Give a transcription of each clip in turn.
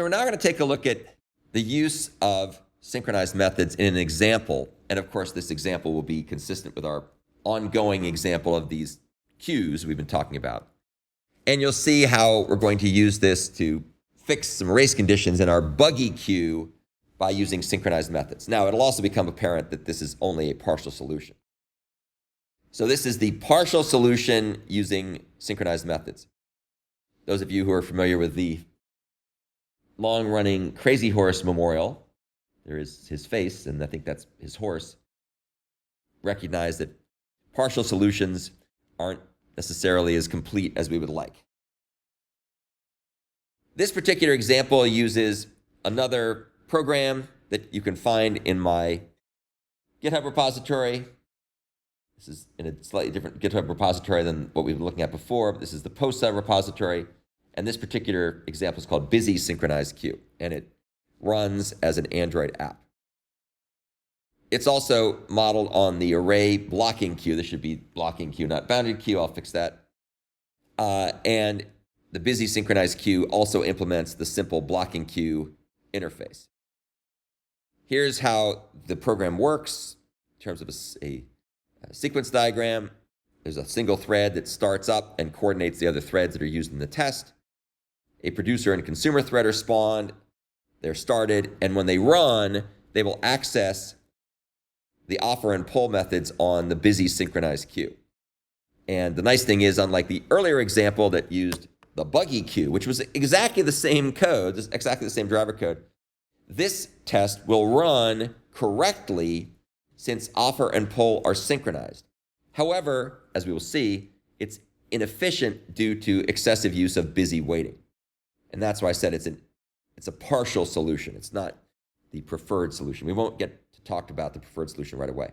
So we're now going to take a look at the use of synchronized methods in an example. And of course, this example will be consistent with our ongoing example of these queues we've been talking about. And you'll see how we're going to use this to fix some race conditions in our buggy queue by using synchronized methods. Now, it'll also become apparent that this is only a partial solution. So this is the partial solution using synchronized methods. Those of you who are familiar with the long-running Crazy Horse Memorial, there is his face, and I think that's his horse, recognize that partial solutions aren't necessarily as complete as we would like. This particular example uses another program that you can find in my GitHub repository. This is in a slightly different GitHub repository than what we've been looking at before. This is the POSA repository. And this particular example is called BusySynchronizedQueue, and it runs as an Android app. It's also modeled on the array blocking queue. This should be blocking queue, not bounded queue. I'll fix that. And the BusySynchronizedQueue also implements the simple blocking queue interface. Here's how the program works in terms of a sequence diagram. There's a single thread that starts up and coordinates the other threads that are used in the test. A producer and consumer thread are spawned. They're started, and when they run, they will access the offer and pull methods on the BusySynchronizedQueue. And the nice thing is, unlike the earlier example that used the buggy queue, which was exactly the same code, exactly the same driver code, this test will run correctly since offer and pull are synchronized. However, as we will see, it's inefficient due to excessive use of busy waiting. And that's why I said it's a partial solution. It's not the preferred solution. We won't get to talk about the preferred solution right away.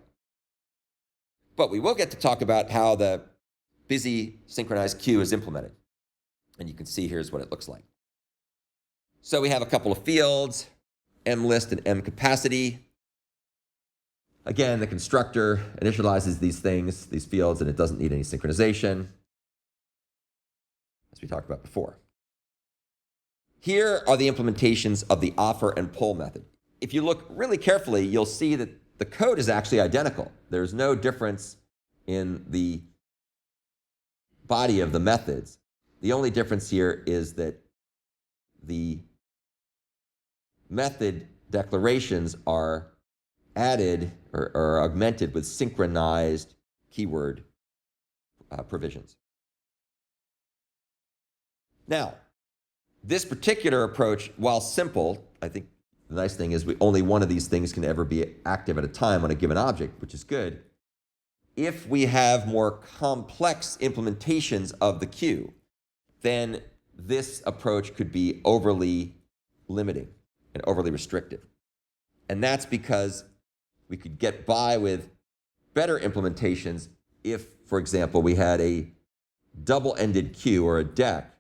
But we will get to talk about how the BusySynchronizedQueue is implemented. And you can see here's what it looks like. So we have a couple of fields, mList and mCapacity. Again, the constructor initializes these things, these fields, and it doesn't need any synchronization, as we talked about before. Here are the implementations of the offer and pull method. If you look really carefully, you'll see that the code is actually identical. There's no difference in the body of the methods. The only difference here is that the method declarations are added or augmented with synchronized keyword provisions. Now, this particular approach, while simple, I think the nice thing is only one of these things can ever be active at a time on a given object, which is good. If we have more complex implementations of the queue, then this approach could be overly limiting and overly restrictive. And that's because we could get by with better implementations if, for example, we had a double-ended queue or a deck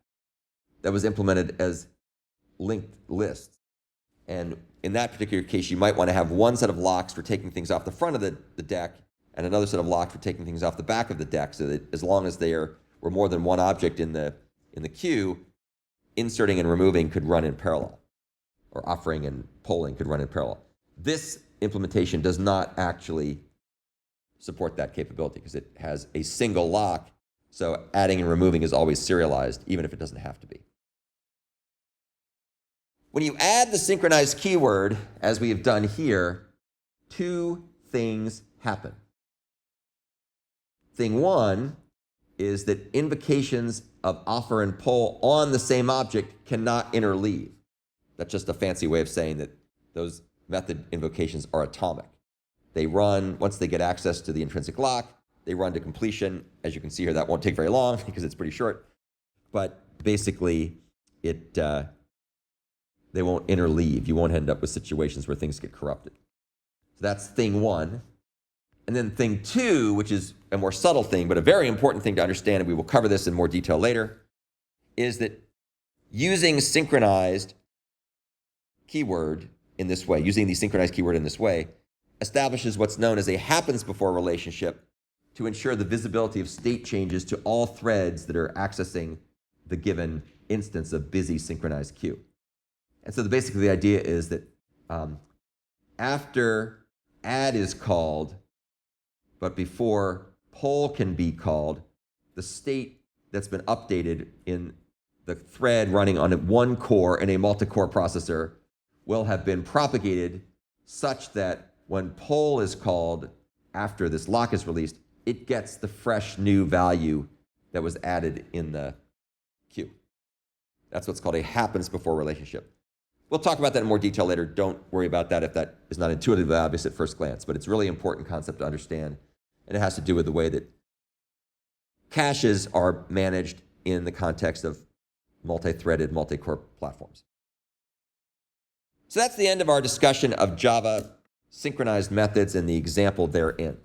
that was implemented as linked lists. And in that particular case, you might want to have one set of locks for taking things off the front of the deck and another set of locks for taking things off the back of the deck, so that as long as there were more than one object in the queue, inserting and removing could run in parallel, or offering and polling could run in parallel. This implementation does not actually support that capability because it has a single lock, so adding and removing is always serialized, even if it doesn't have to be. When you add the synchronized keyword, as we have done here, two things happen. Thing one is that invocations of offer and pull on the same object cannot interleave. That's just a fancy way of saying that those method invocations are atomic. They run, once they get access to the intrinsic lock, they run to completion. As you can see here, that won't take very long because it's pretty short. But basically, they won't interleave. You won't end up with situations where things get corrupted. So that's thing one. And then thing two, which is a more subtle thing, but a very important thing to understand, and we will cover this in more detail later, is that using synchronized keyword in this way, using the synchronized keyword in this way, establishes what's known as a happens before relationship to ensure the visibility of state changes to all threads that are accessing the given instance of BusySynchronizedQueue. And so basically the idea is that after add is called, but before poll can be called, the state that's been updated in the thread running on one core in a multi-core processor will have been propagated such that when poll is called after this lock is released, it gets the fresh new value that was added in the queue. That's what's called a happens before relationship. We'll talk about that in more detail later. Don't worry about that if that is not intuitively obvious at first glance, but it's a really important concept to understand. And it has to do with the way that caches are managed in the context of multi-threaded, multi-core platforms. So that's the end of our discussion of Java synchronized methods and the example therein.